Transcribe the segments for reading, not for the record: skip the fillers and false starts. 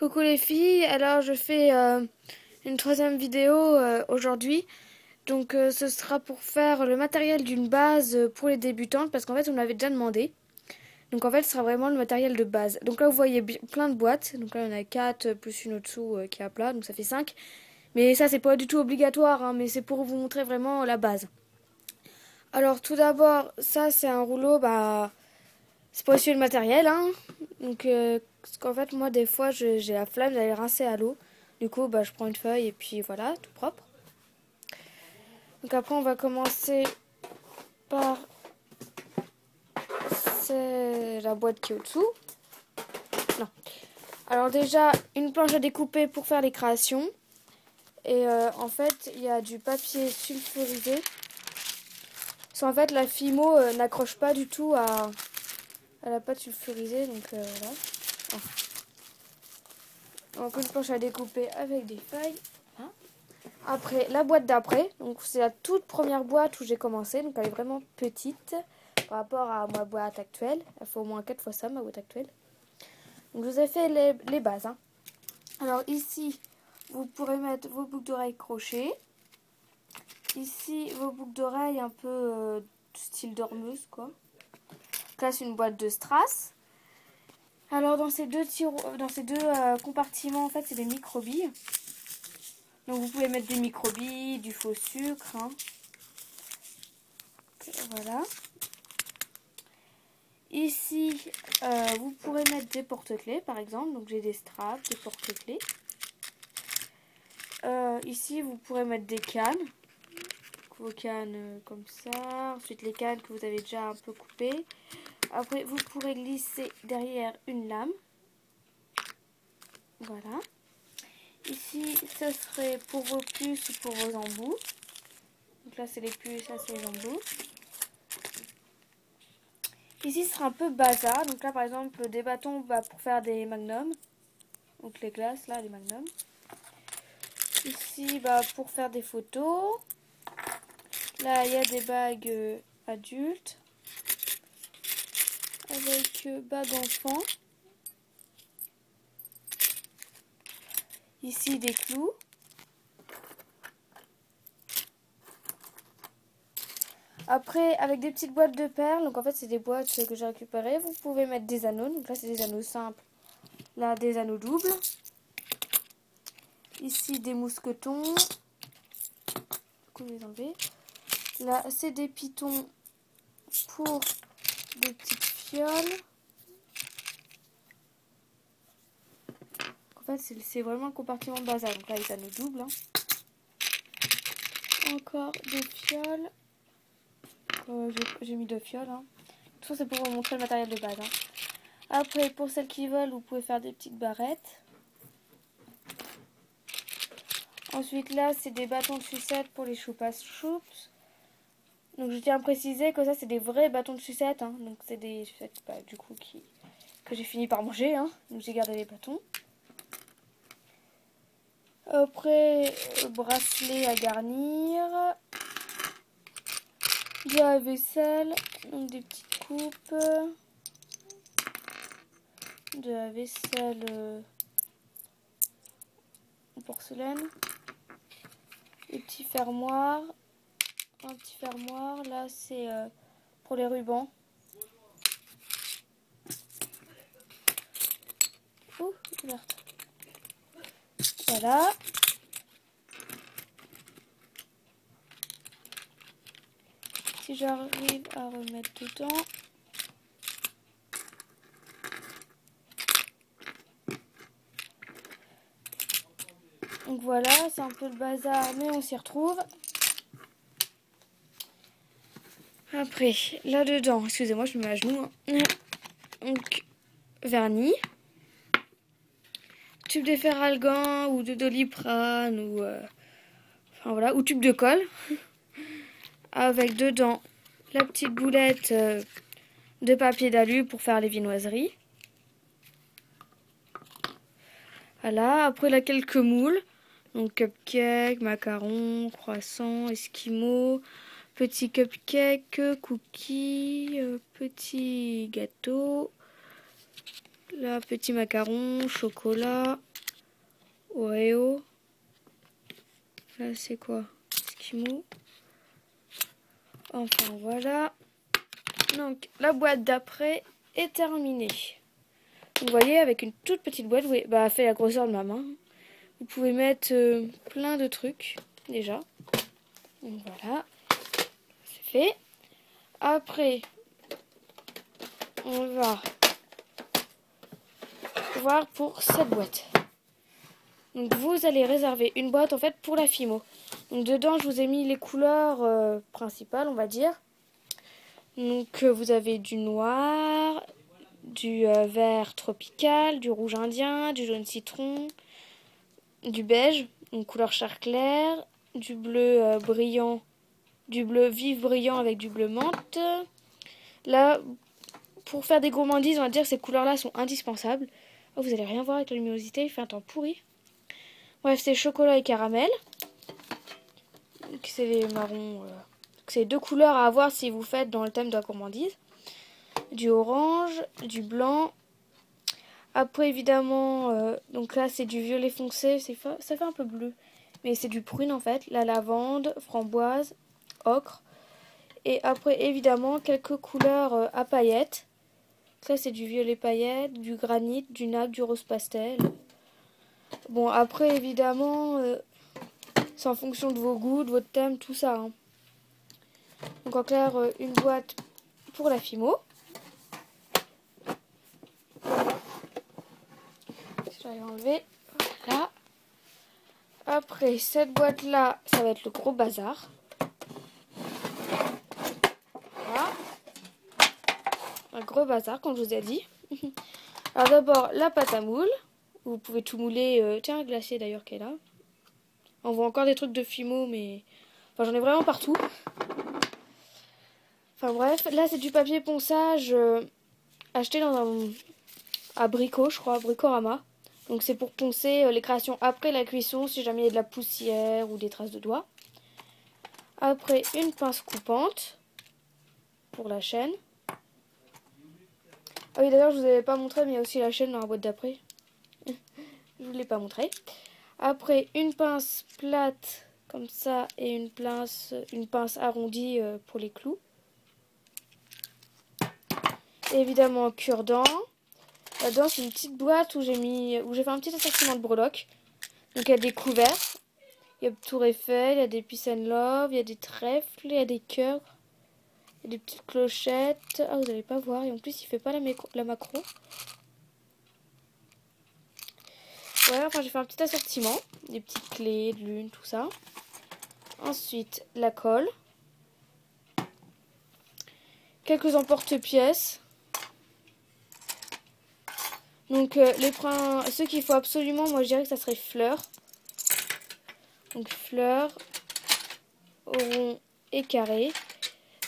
Coucou les filles, alors je fais une troisième vidéo aujourd'hui. Donc ce sera pour faire le matériel d'une base pour les débutantes parce qu'en fait on me l'avait déjà demandé. Donc en fait ce sera vraiment le matériel de base. Donc là vous voyez plein de boîtes. Donc là il y en a 4 plus une au-dessous qui est à plat, donc ça fait 5. Mais ça c'est pas du tout obligatoire, hein, mais c'est pour vous montrer vraiment la base. Alors tout d'abord ça c'est un rouleau, c'est pour essuyer le matériel, hein. Donc, parce qu'en fait, moi, des fois, j'ai la flemme d'aller rincer à l'eau. Du coup, je prends une feuille et puis voilà, tout propre. Donc après, on va commencer par la boîte qui est au-dessous. Non. Alors déjà, une planche à découper pour faire les créations. Et en fait, il y a du papier sulfurisé. Parce qu'en fait, la Fimo n'accroche pas du tout à la pâte sulfurisée. Donc voilà. Oh. Donc une planche à découper avec des feuilles. Hein. Après, la boîte d'après. Donc c'est la toute première boîte où j'ai commencé. Donc elle est vraiment petite par rapport à ma boîte actuelle. Elle fait au moins 4 fois ça, ma boîte actuelle. Donc je vous ai fait les bases. Hein. Alors ici, vous pourrez mettre vos boucles d'oreilles crochets. Ici, vos boucles d'oreilles un peu style dormeuse, quoi. Donc là, c'est une boîte de strass. Alors dans ces deux compartiments, en fait, c'est des micro-billes. Donc vous pouvez mettre des micro-billes, du faux sucre. Hein. Voilà. Ici, vous pourrez mettre des porte-clés, par exemple. Donc j'ai des straps, des porte-clés. Ici, vous pourrez mettre des cannes. Donc, vos cannes comme ça. Ensuite, les cannes que vous avez déjà un peu coupées. Après, vous pourrez glisser derrière une lame. Voilà. Ici, ce serait pour vos puces ou pour vos embouts. Donc là, c'est les puces, là, c'est les embouts. Ici, ce sera un peu bazar. Donc là, par exemple, des bâtons pour faire des magnums. Donc les glaces, là, les magnums. Ici, pour faire des photos. Là, il y a des bagues adultes. Avec bagues enfants. Ici, des clous. Après, avec des petites boîtes de perles. Donc en fait, c'est des boîtes que j'ai récupérées. Vous pouvez mettre des anneaux. Donc là, c'est des anneaux simples. Là, des anneaux doubles. Ici, des mousquetons. Du coup, je vais les enlever. Là, c'est des pitons pour des petites fioles. En fait, c'est vraiment le compartiment de bazar. Donc là, les anneaux doubles. Hein. Encore des fioles. J'ai mis 2 fioles. Hein. Tout ça, c'est pour vous montrer le matériel de base. Hein. Après, pour celles qui veulent, vous pouvez faire des petites barrettes. Ensuite, là, c'est des bâtons de sucette pour les choupas-choups. Donc, je tiens à préciser que ça, c'est des vrais bâtons de sucette. Hein. Donc, c'est des sucettes, du coup, que j'ai fini par manger. Hein. Donc, j'ai gardé les bâtons. Après, bracelet à garnir. De la vaisselle. Donc, des petites coupes. De la vaisselle en porcelaine. Des petits fermoirs. Un petit fermoir. Là, c'est pour les rubans. Ouh, ouverte. Voilà. Si j'arrive à remettre dedans. Donc voilà, c'est un peu le bazar, mais on s'y retrouve. Après, là-dedans, excusez-moi, je me mets à genoux. Hein. Donc, vernis. Tube de Ferralgan ou de Doliprane ou enfin voilà, ou tube de colle. Avec dedans la petite boulette de papier d'alu pour faire les viennoiseries. Voilà, après là quelques moules. Donc cupcake, macarons, croissants, esquimaux, petits cupcakes, cookies, petits gâteaux. Là, petit macaron, chocolat. Oreo. Là, c'est quoi? Eskimo. Enfin, voilà. Donc, la boîte d'après est terminée. Vous voyez, avec une toute petite boîte, vous elle fait la grosseur de ma main. Vous pouvez mettre plein de trucs, déjà. Donc, voilà. C'est fait. Après, on va voir pour cette boîte. Donc vous allez réserver une boîte en fait pour la Fimo. Donc dedans je vous ai mis les couleurs principales on va dire. Donc vous avez du noir, du vert tropical, du rouge indien, du jaune citron, du beige, une couleur chair clair, du bleu brillant, du bleu vif brillant avec du bleu menthe. Là, pour faire des gourmandises, on va dire que ces couleurs-là sont indispensables. Oh, vous allez rien voir avec la luminosité, il fait un temps pourri. Bref, c'est chocolat et caramel. C'est les marrons. C'est deux couleurs à avoir si vous faites dans le thème de la gourmandise. Du orange, du blanc. Après, évidemment, donc là, c'est du violet foncé. Ça fait un peu bleu. Mais c'est du prune, en fait. La lavande, framboise, ocre. Et après, évidemment, quelques couleurs à paillettes. Ça, c'est du violet paillette, du granit, du nacre, du rose pastel. Bon, après, évidemment, c'est en fonction de vos goûts, de votre thème, tout ça. Hein. Donc, en clair, une boîte pour la Fimo. Je vais enlever. Voilà. Après, cette boîte-là, ça va être le gros bazar. Voilà. Un gros bazar, comme je vous ai dit. Alors, d'abord, la pâte à moule. Vous pouvez tout mouler. Tiens, un glacier d'ailleurs qui est là. On voit encore des trucs de Fimo, mais... Enfin, j'en ai vraiment partout. Enfin bref, là c'est du papier ponçage acheté dans un... à Brico, je crois, Bricorama. Donc c'est pour poncer les créations après la cuisson, si jamais il y a de la poussière ou des traces de doigts. Après, une pince coupante pour la chaîne. Ah oui, d'ailleurs, je vous avais pas montré, mais il y a aussi la chaîne dans la boîte d'après. Je vous l'ai pas montré. Après, une pince plate comme ça et une pince arrondie pour les clous. Et évidemment, un cure-dent. Là-dedans, c'est une petite boîte où j'ai fait un petit assortiment de breloques. Donc, il y a des couverts. Il y a Tour Eiffel, il y a des Peace and Love, il y a des trèfles, il y a des cœurs. Il y a des petites clochettes. Ah, vous n'allez pas voir. Et en plus, il fait pas la macro. Voilà, enfin, j'ai fait un petit assortiment. Des petites clés, de lune, tout ça. Ensuite, la colle. Quelques emporte-pièces. Donc, ceux qu'il faut absolument, moi, je dirais que ça serait fleurs. Donc, fleurs, rond et carré.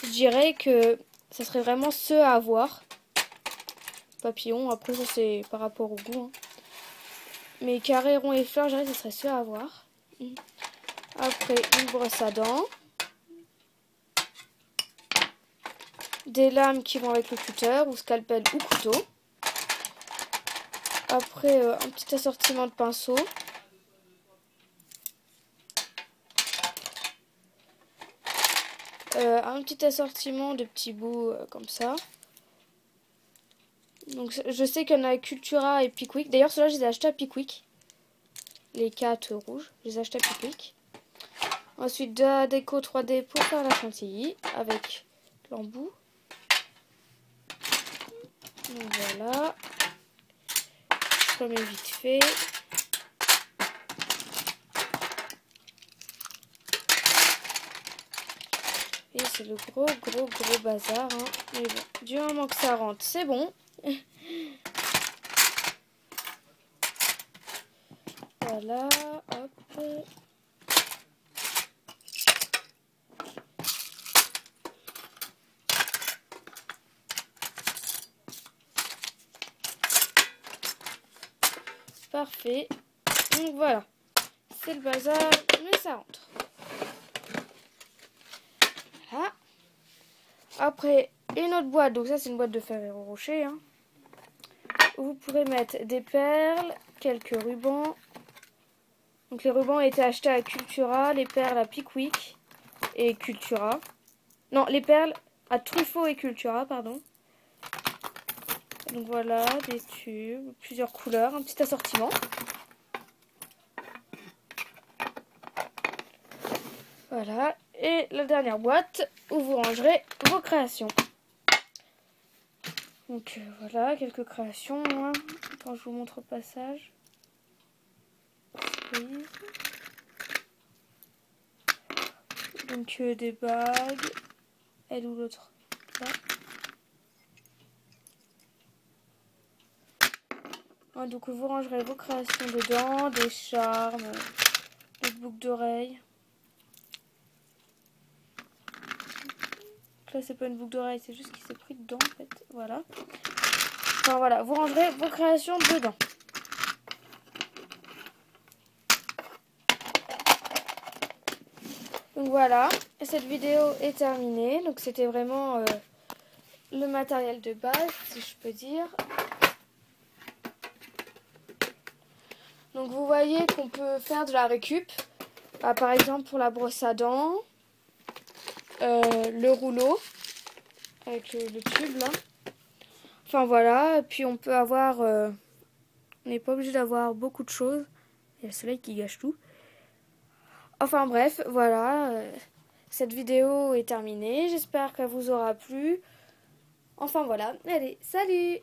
Je dirais que ça serait vraiment ceux à avoir. Papillon, après, ça, c'est par rapport au goût. Hein. Mais carré, rond et fleurs, je dirais que ça serait ceux à avoir. Après, une brosse à dents. Des lames qui vont avec le cutter, ou scalpel ou couteau. Après, un petit assortiment de pinceaux. Un petit assortiment de petits bouts comme ça. Donc, je sais qu'il y en a à Cultura et Pickwick. D'ailleurs, ceux-là, je les ai achetés à Pickwick. Les 4 rouges, je les ai achetés à Pickwick. Ensuite, de la déco 3D pour faire la chantilly avec l'embout. Donc voilà. Je remets vite fait. Et c'est le gros bazar. Hein. Mais bon, du moment que ça rentre, c'est bon. Voilà, hop. Parfait. Donc voilà. C'est le bazar, mais ça rentre. Voilà. Après, une autre boîte. Donc ça, c'est une boîte de Ferrero Rocher. Hein. Vous pourrez mettre des perles, quelques rubans, Donc les rubans ont été achetés à Cultura, les perles à Pickwick et Cultura. Non, les perles à Truffaut et Cultura, pardon. Donc voilà, des tubes, plusieurs couleurs, un petit assortiment. Voilà, et la dernière boîte où vous rangerez vos créations. Donc voilà, quelques créations. Hein. Quand je vous montre au passage. Donc des bagues. Elle ou l'autre. Hein, donc vous rangerez vos créations dedans, des charmes, des boucles d'oreilles. Là c'est pas une boucle d'oreille, c'est juste qu'il s'est pris dedans en fait. Voilà. Enfin voilà, vous rangerez vos créations dedans. Donc voilà, cette vidéo est terminée. Donc c'était vraiment le matériel de base, si je peux dire. Donc vous voyez qu'on peut faire de la récup. Par exemple pour la brosse à dents, le rouleau avec le tube là. Enfin voilà, puis on peut avoir... on n'est pas obligé d'avoir beaucoup de choses. Il y a le soleil qui gâche tout. Enfin bref, voilà. Cette vidéo est terminée. J'espère qu'elle vous aura plu. Enfin voilà. Allez, salut!